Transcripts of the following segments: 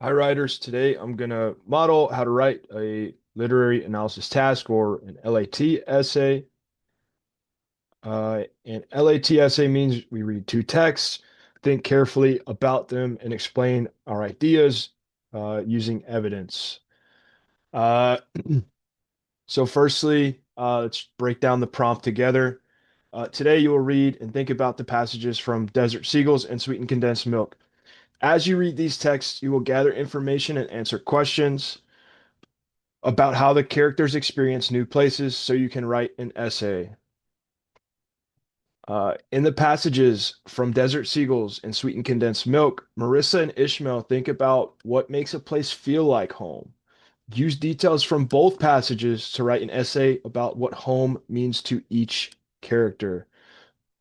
Hi, writers. Today I'm going to model how to write a literary analysis task or an LAT essay. An LAT essay means we read two texts, think carefully about them, and explain our ideas using evidence. Uh, so, firstly, let's break down the prompt together. Today, you will read and think about the passages from Desert Seagulls and Sweetened Condensed Milk. As you read these texts, you will gather information and answer questions about how the characters experience new places so you can write an essay. In the passages from Desert Seagulls and Sweetened Condensed Milk, Marissa and Ishmael think about what makes a place feel like home. Use details from both passages to write an essay about what home means to each character.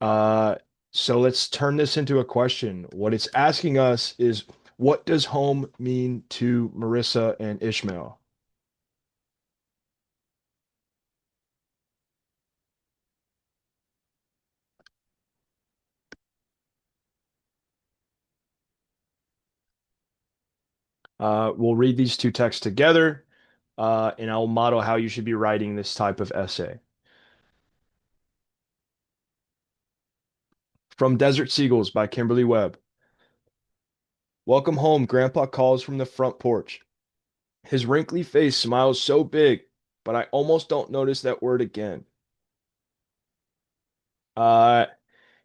Uh, so let's turn this into a question. What it's asking us is, what does home mean to Marissa and Ishmael? We'll read these two texts together, and I'll model how you should be writing this type of essay. From Desert Seagulls by Kimberly Webb. Welcome home, Grandpa calls from the front porch. His wrinkly face smiles so big, but I almost don't notice that word again. Uh,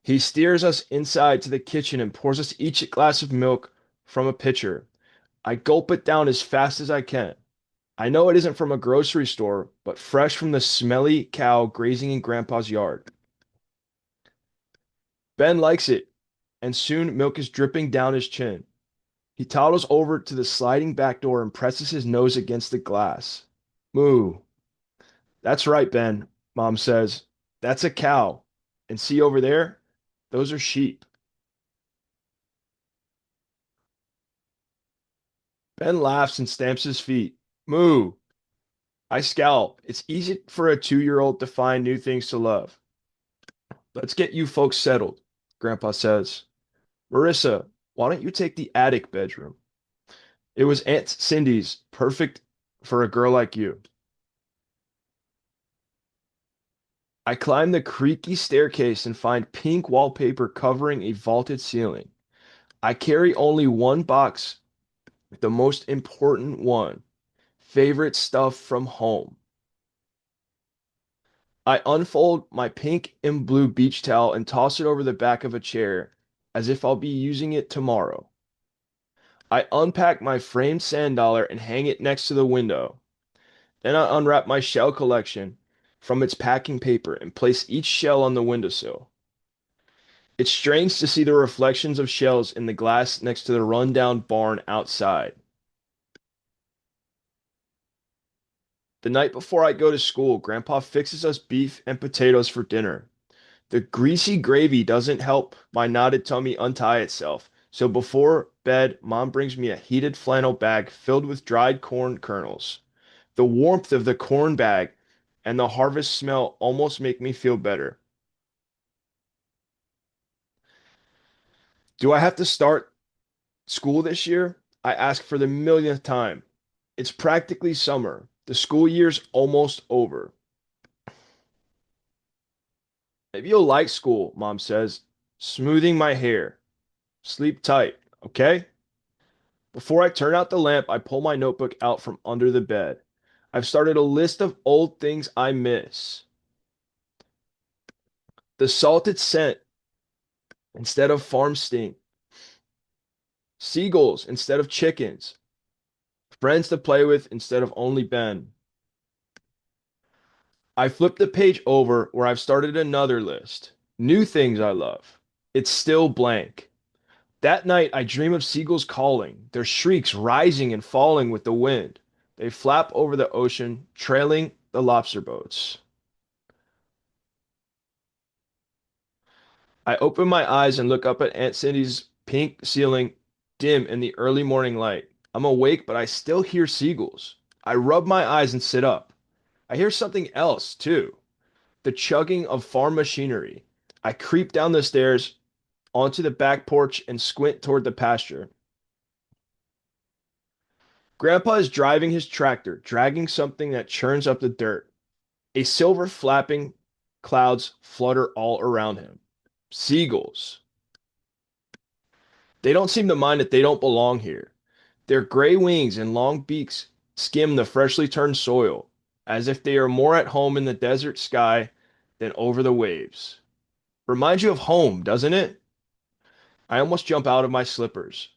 he steers us inside to the kitchen and pours us each a glass of milk from a pitcher. I gulp it down as fast as I can. I know it isn't from a grocery store, but fresh from the smelly cow grazing in Grandpa's yard. Ben likes it, and soon milk is dripping down his chin. He toddles over to the sliding back door and presses his nose against the glass. Moo. That's right, Ben, Mom says. That's a cow. And see over there? Those are sheep. Ben laughs and stamps his feet. Moo. I scowl. It's easy for a 2-year-old to find new things to love. Let's get you folks settled, Grandpa says. Marissa, why don't you take the attic bedroom? It was Aunt Cindy's, perfect for a girl like you. I climb the creaky staircase and find pink wallpaper covering a vaulted ceiling. I carry only one box, the most important one, favorite stuff from home. I unfold my pink and blue beach towel and toss it over the back of a chair as if I'll be using it tomorrow. I unpack my framed sand dollar and hang it next to the window. Then I unwrap my shell collection from its packing paper and place each shell on the windowsill. It's strange to see the reflections of shells in the glass next to the rundown barn outside. The night before I go to school, Grandpa fixes us beef and potatoes for dinner. The greasy gravy doesn't help my knotted tummy untie itself, so before bed, Mom brings me a heated flannel bag filled with dried corn kernels. The warmth of the corn bag and the harvest smell almost make me feel better. Do I have to start school this year? I ask for the millionth time. It's practically summer. The school year's almost over. Maybe you'll like school, Mom says, smoothing my hair. Sleep tight, okay? Before I turn out the lamp, I pull my notebook out from under the bed. I've started a list of old things I miss. The salted scent instead of farm stink. Seagulls instead of chickens. Friends to play with instead of only Ben. I flip the page over where I've started another list. New things I love. It's still blank. That night, I dream of seagulls calling, their shrieks rising and falling with the wind. They flap over the ocean, trailing the lobster boats. I open my eyes and look up at Aunt Cindy's pink ceiling, dim in the early morning light. I'm awake, but I still hear seagulls. I rub my eyes and sit up. I hear something else, too, the chugging of farm machinery. I creep down the stairs onto the back porch and squint toward the pasture. Grandpa is driving his tractor, dragging something that churns up the dirt. A silver flapping clouds flutter all around him. Seagulls. They don't seem to mind that they don't belong here. Their gray wings and long beaks skim the freshly turned soil, as if they are more at home in the desert sky than over the waves. Reminds you of home, doesn't it? I almost jump out of my slippers.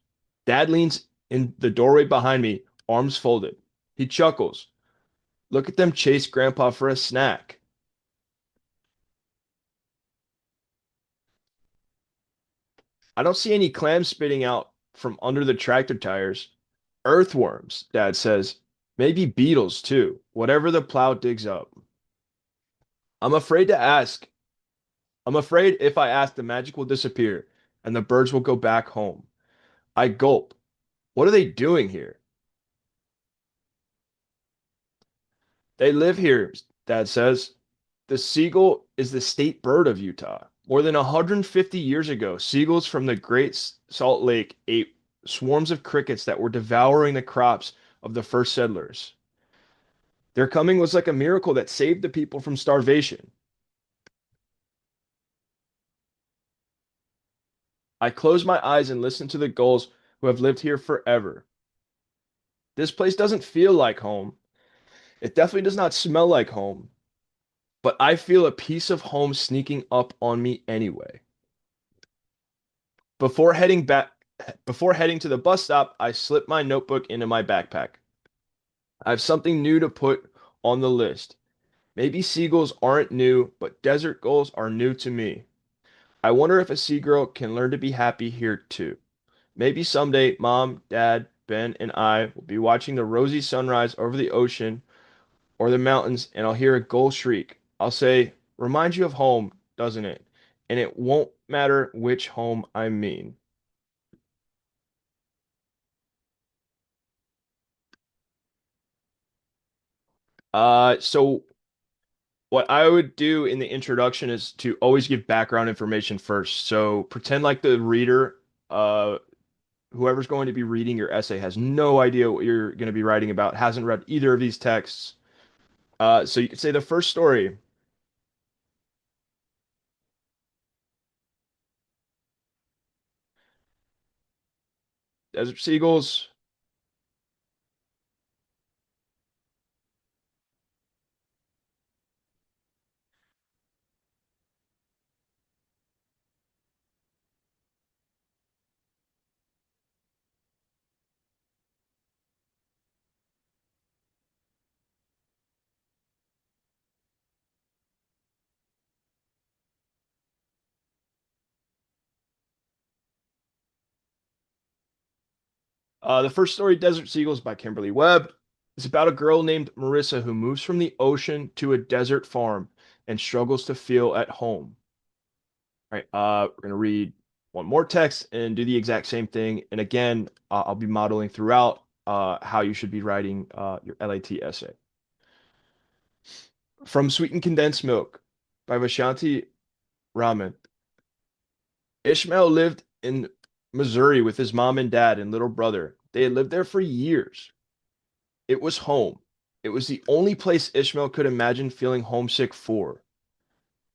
Dad leans in the doorway behind me, arms folded. He chuckles. Look at them chase Grandpa for a snack. I don't see any clams spitting out from under the tractor tires. Earthworms, Dad says. Maybe beetles, too. Whatever the plow digs up. I'm afraid to ask. I'm afraid if I ask, the magic will disappear and the birds will go back home. I gulp. What are they doing here? They live here, Dad says. The seagull is the state bird of Utah. More than 150 years ago, seagulls from the Great Salt Lake ate swarms of crickets that were devouring the crops of the first settlers. Their coming was like a miracle that saved the people from starvation. I close my eyes and listen to the gulls who have lived here forever. This place doesn't feel like home. It definitely does not smell like home, but I feel a piece of home sneaking up on me anyway. Before heading back, before heading to the bus stop, I slip my notebook into my backpack. I have something new to put on the list. Maybe seagulls aren't new, but desert gulls are new to me. I wonder if a seagull can learn to be happy here too. Maybe someday Mom, Dad, Ben, and I will be watching the rosy sunrise over the ocean or the mountains, and I'll hear a gull shriek. I'll say, reminds you of home, doesn't it? And it won't matter which home I mean. So what I would do in the introduction is to always give background information first. So pretend like the reader, uh, whoever's going to be reading your essay has no idea what you're going to be writing about, hasn't read either of these texts. So you could say the first story, Desert Seagulls. The first story, Desert Seagulls by Kimberly Webb, is about a girl named Marissa who moves from the ocean to a desert farm and struggles to feel at home. All right, we're going to read one more text and do the exact same thing. And again, I'll be modeling throughout how you should be writing your LAT essay. From Sweetened Condensed Milk by Vashanti Raman. Ishmael lived in Missouri with his mom and dad and little brother. They had lived there for years. It was home. It was the only place Ishmael could imagine feeling homesick for.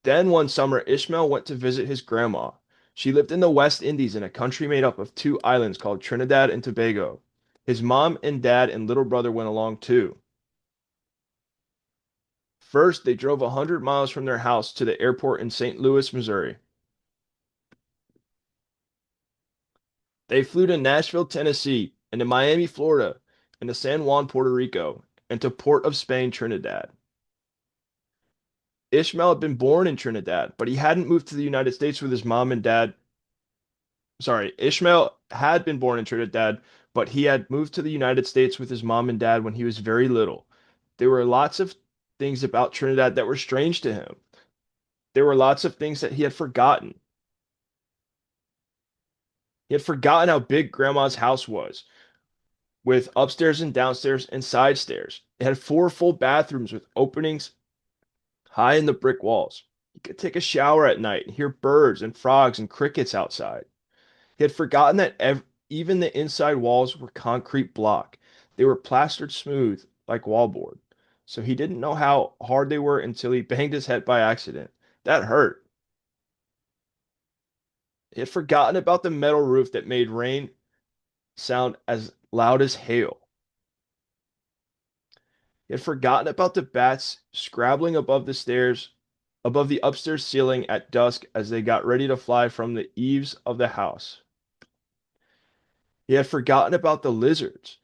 Then one summer, Ishmael went to visit his grandma. She lived in the West Indies in a country made up of two islands called Trinidad and Tobago. His mom and dad and little brother went along too. First, they drove 100 miles from their house to the airport in St. Louis, Missouri. They flew to Nashville, Tennessee, and to Miami, Florida, and to San Juan, Puerto Rico, and to Port of Spain, Trinidad. Ishmael had been born in Trinidad, but he hadn't moved to the United States with his mom and dad. Sorry, Ishmael had been born in Trinidad, but he had moved to the United States with his mom and dad when he was very little. There were lots of things about Trinidad that were strange to him. There were lots of things that he had forgotten. He had forgotten how big grandma's house was, with upstairs and downstairs and side stairs. It had four full bathrooms with openings high in the brick walls. He could take a shower at night and hear birds and frogs and crickets outside. He had forgotten that even the inside walls were concrete block. They were plastered smooth like wallboard. So he didn't know how hard they were until he banged his head by accident. That hurt. He had forgotten about the metal roof that made rain sound as loud as hail. He had forgotten about the bats scrabbling above the upstairs ceiling at dusk as they got ready to fly from the eaves of the house. He had forgotten about the lizards.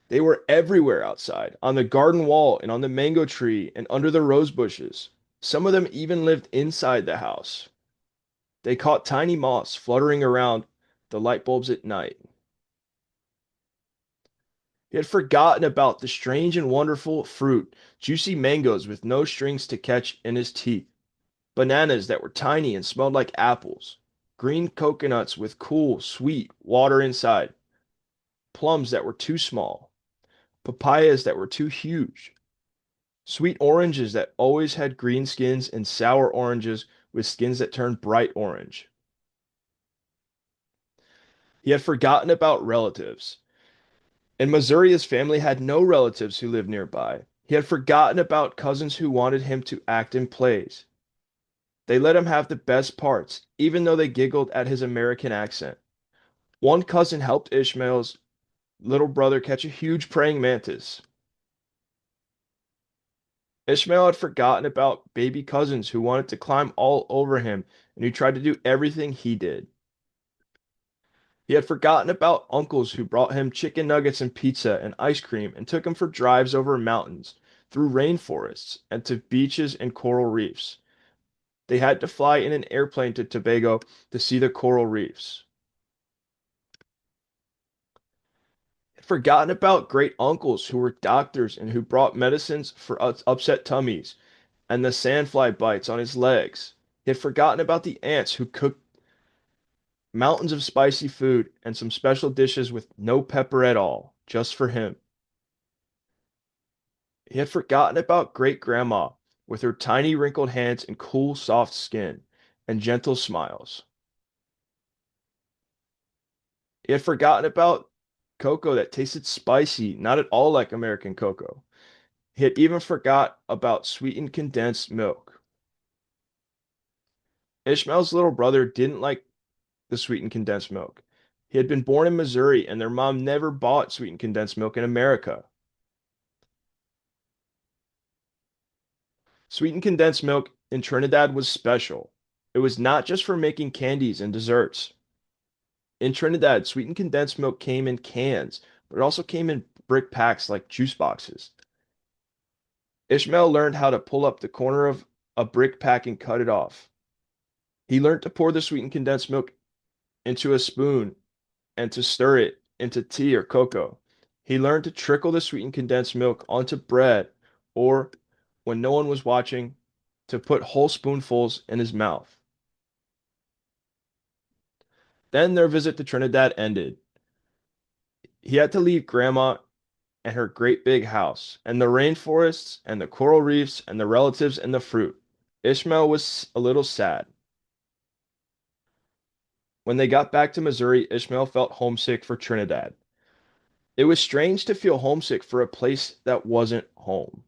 They were everywhere outside, on the garden wall and on the mango tree and under the rose bushes. Some of them even lived inside the house. They caught tiny moths fluttering around the light bulbs at night. He had forgotten about the strange and wonderful fruit, juicy mangoes with no strings to catch in his teeth, bananas that were tiny and smelled like apples, green coconuts with cool, sweet water inside, plums that were too small, papayas that were too huge, sweet oranges that always had green skins, and sour oranges with skins that turned bright orange. He had forgotten about relatives. In Missouri, his family had no relatives who lived nearby. He had forgotten about cousins who wanted him to act in plays. They let him have the best parts, even though they giggled at his American accent. One cousin helped Ishmael's little brother catch a huge praying mantis. Ishmael had forgotten about baby cousins who wanted to climb all over him and who tried to do everything he did. He had forgotten about uncles who brought him chicken nuggets and pizza and ice cream and took him for drives over mountains, through rainforests, and to beaches and coral reefs. They had to fly in an airplane to Tobago to see the coral reefs. He had forgotten about great uncles who were doctors and who brought medicines for upset tummies and the sandfly bites on his legs. He had forgotten about the aunts who cooked mountains of spicy food and some special dishes with no pepper at all, just for him. He had forgotten about great grandma with her tiny wrinkled hands and cool, soft skin and gentle smiles. He had forgotten about cocoa that tasted spicy, not at all like American cocoa. He had even forgot about sweetened condensed milk. Ishmael's little brother didn't like the sweetened condensed milk. He had been born in Missouri, and their mom never bought sweetened condensed milk in America. Sweetened condensed milk in Trinidad was special. It was not just for making candies and desserts. In Trinidad, sweetened condensed milk came in cans, but it also came in brick packs like juice boxes. Ishmael learned how to pull up the corner of a brick pack and cut it off. He learned to pour the sweetened condensed milk into a spoon and to stir it into tea or cocoa. He learned to trickle the sweetened condensed milk onto bread, or, when no one was watching, to put whole spoonfuls in his mouth. Then their visit to Trinidad ended. He had to leave Grandma and her great big house, and the rainforests, and the coral reefs, and the relatives, and the fruit. Ishmael was a little sad. When they got back to Missouri, Ishmael felt homesick for Trinidad. It was strange to feel homesick for a place that wasn't home.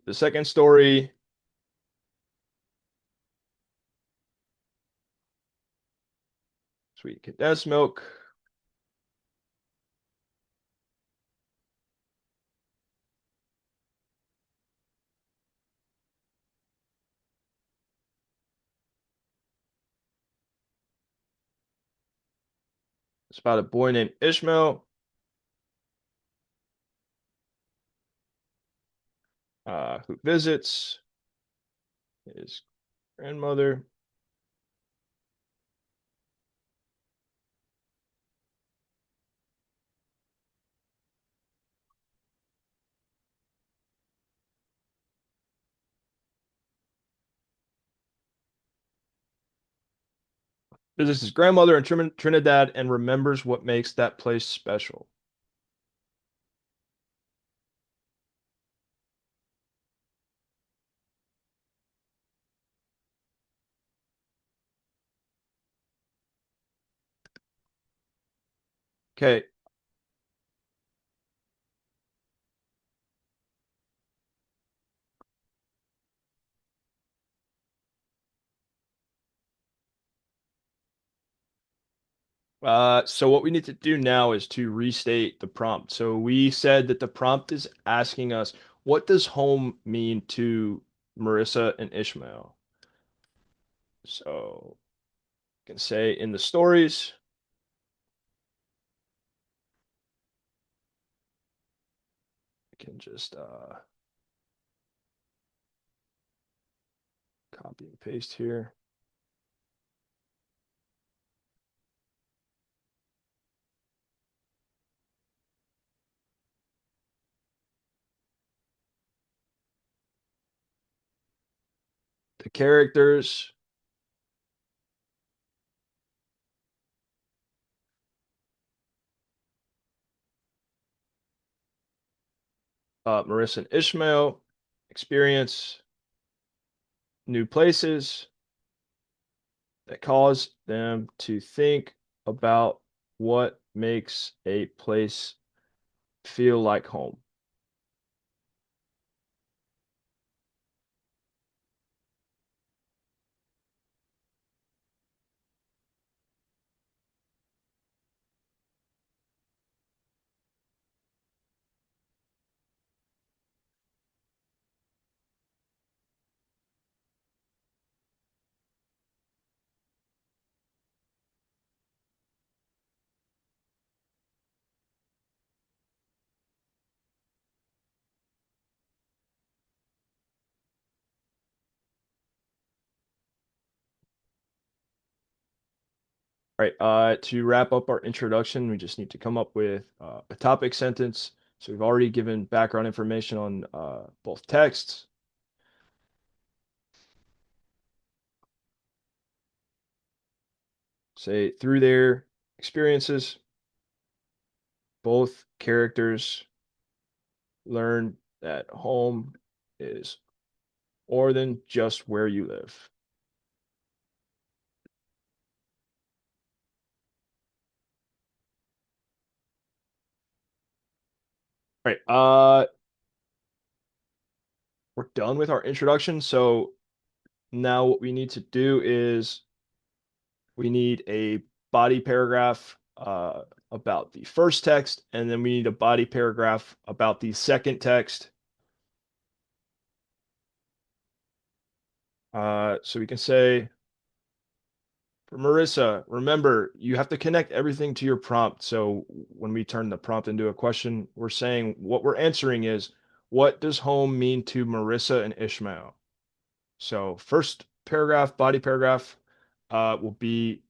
The second story, sweet condensed milk. It's about a boy named Ishmael who visits his grandmother. Visits his grandmother in Trinidad and remembers what makes that place special. Okay. So what we need to do now is to restate the prompt. So we said that the prompt is asking us, what does home mean to Marissa and Ishmael? So you can say in the stories, we can just copy and paste here. The characters, Marissa and Ishmael, experience new places that cause them to think about what makes a place feel like home. All right, to wrap up our introduction, we just need to come up with a topic sentence. So we've already given background information on both texts. Say through their experiences, both characters learn that home is more than just where you live. All right, we're done with our introduction. So now what we need to do is we need a body paragraph about the first text, and then we need a body paragraph about the second text. So we can say, for Marissa, remember, you have to connect everything to your prompt. So when we turn the prompt into a question, we're saying what we're answering is, what does home mean to Marissa and Ishmael? So first paragraph, body paragraph, will be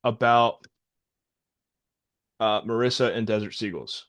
about Marissa and Desert Seagulls.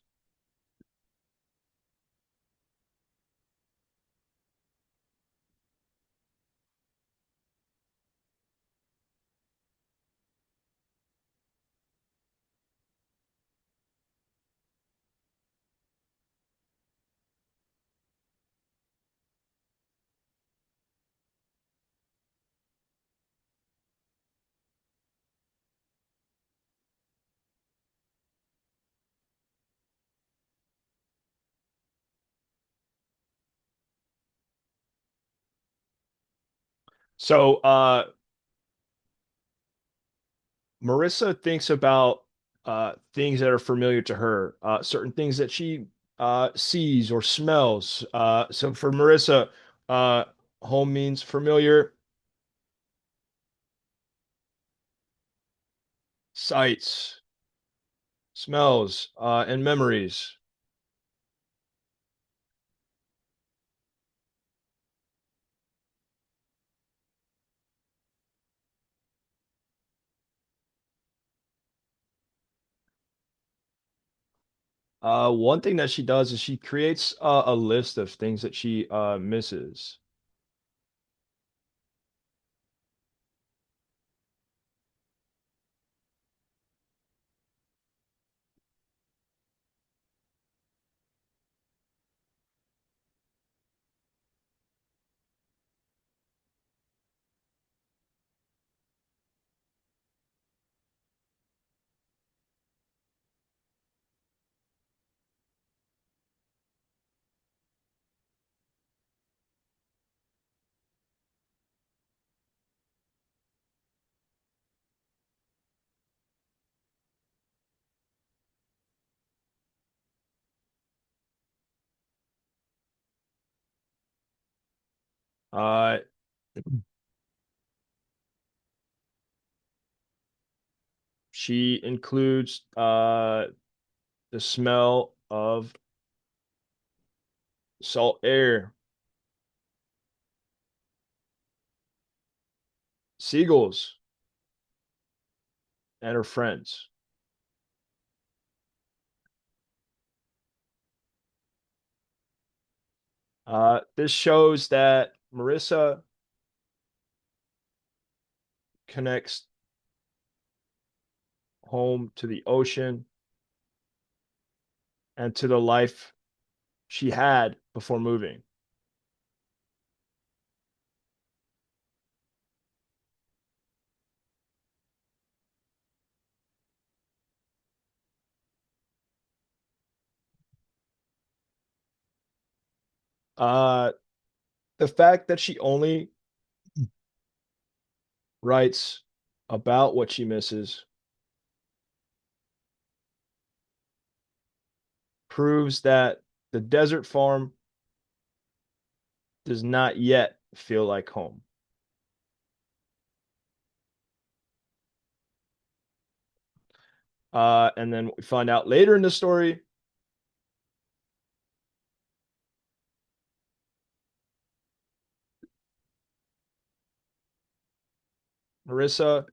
So Marissa thinks about things that are familiar to her, certain things that she sees or smells. So for Marissa, uh, home means familiar sights, smells, and memories. One thing that she does is she creates a list of things that she misses. Uh, she includes the smell of salt air, seagulls, and her friends. This shows that Marissa connects home to the ocean and to the life she had before moving. Uh, the fact that she only writes about what she misses proves that the desert farm does not yet feel like home. And then we find out later in the story, Marissa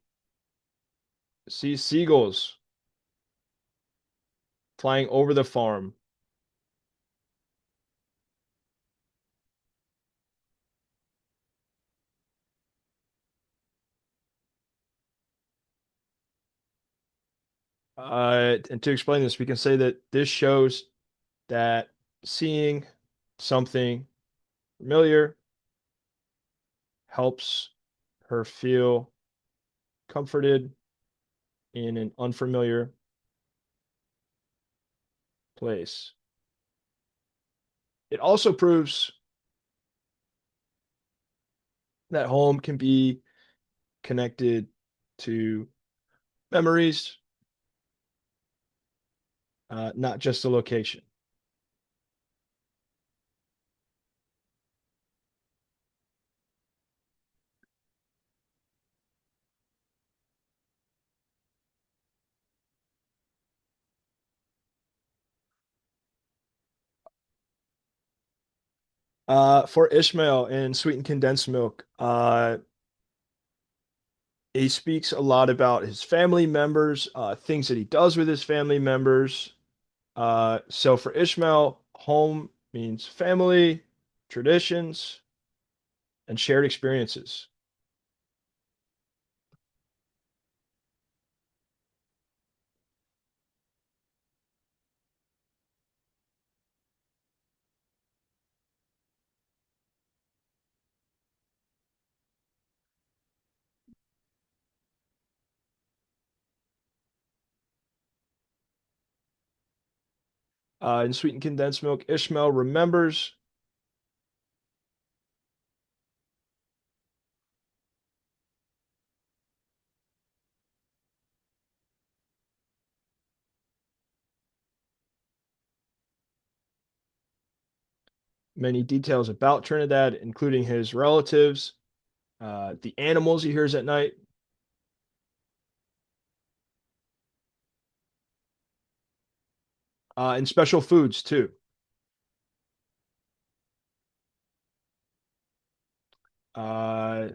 sees seagulls flying over the farm. And to explain this, we can say that this shows that seeing something familiar helps her feel comforted in an unfamiliar place. It also proves that home can be connected to memories, not just a location. For Ishmael in Sweetened Condensed Milk, he speaks a lot about his family members, things that he does with his family members. So for Ishmael, home means family, traditions, and shared experiences. In Sweetened Condensed Milk, Ishmael remembers many details about Trinidad, including his relatives, the animals he hears at night, and special foods too. Uh,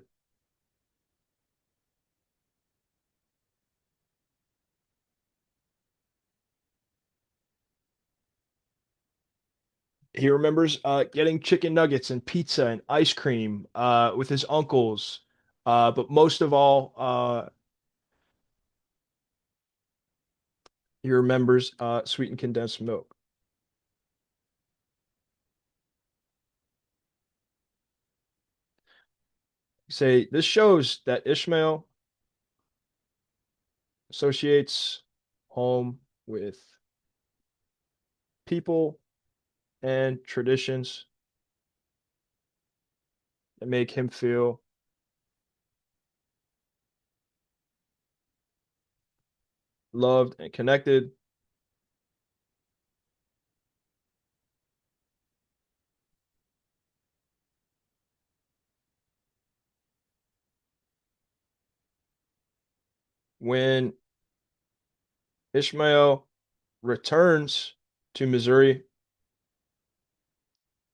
he remembers getting chicken nuggets and pizza and ice cream with his uncles. But most of all, he remembers sweetened condensed milk. Say this shows that Ishmael associates home with people and traditions that make him feel loved and connected. When Ishmael returns to Missouri,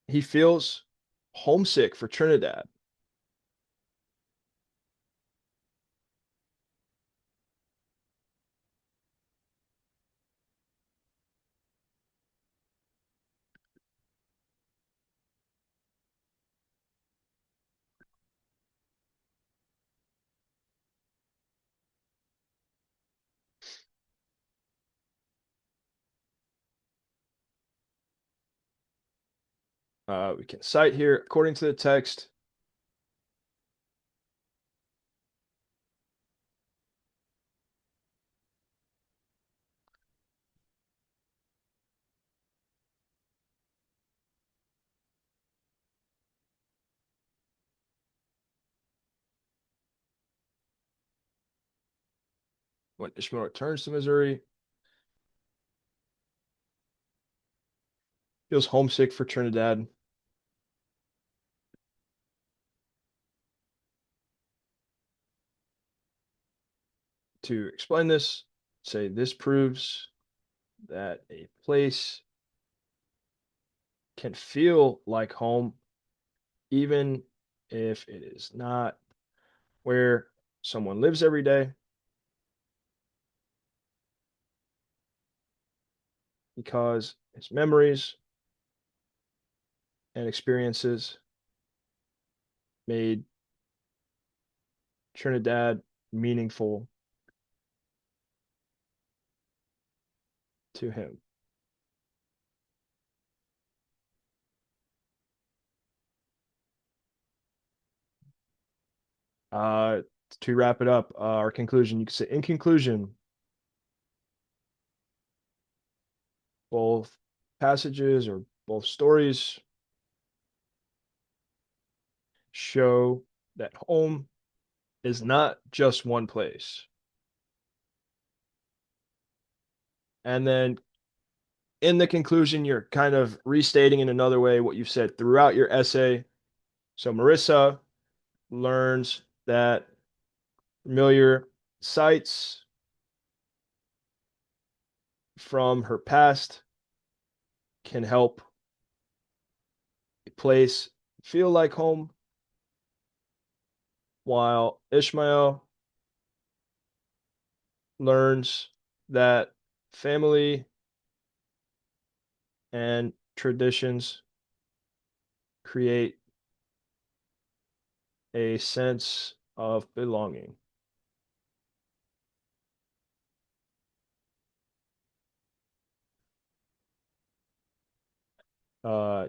he feels homesick for Trinidad. We can cite here, according to the text, when Ishmael returns to Missouri, feels homesick for Trinidad. To explain this, say this proves that a place can feel like home even if it is not where someone lives every day, because his memories and experiences made Trinidad meaningful to him. Uh, to wrap it up, our conclusion, you could say, in conclusion, both passages or both stories show that home is not just one place. And then in the conclusion, you're kind of restating in another way what you've said throughout your essay. So Marissa learns that familiar sights from her past can help a place feel like home, while Ishmael learns that family and traditions create a sense of belonging.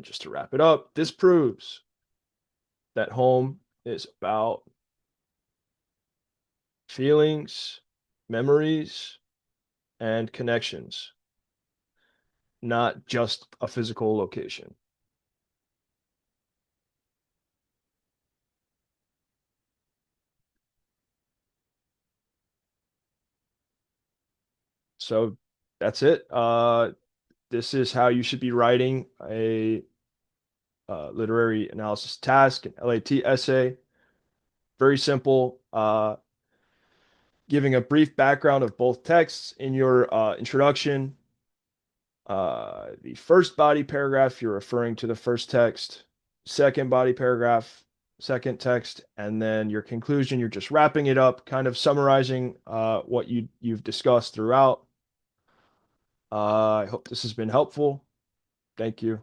Just to wrap it up, this proves that home is about feelings, memories, and connections, not just a physical location. So that's it. This is how you should be writing a literary analysis task, an LAT essay. Very simple. Giving a brief background of both texts in your introduction. The first body paragraph, you're referring to the first text. Second body paragraph, second text, and then your conclusion, you're just wrapping it up, kind of summarizing what you've discussed throughout. I hope this has been helpful. Thank you.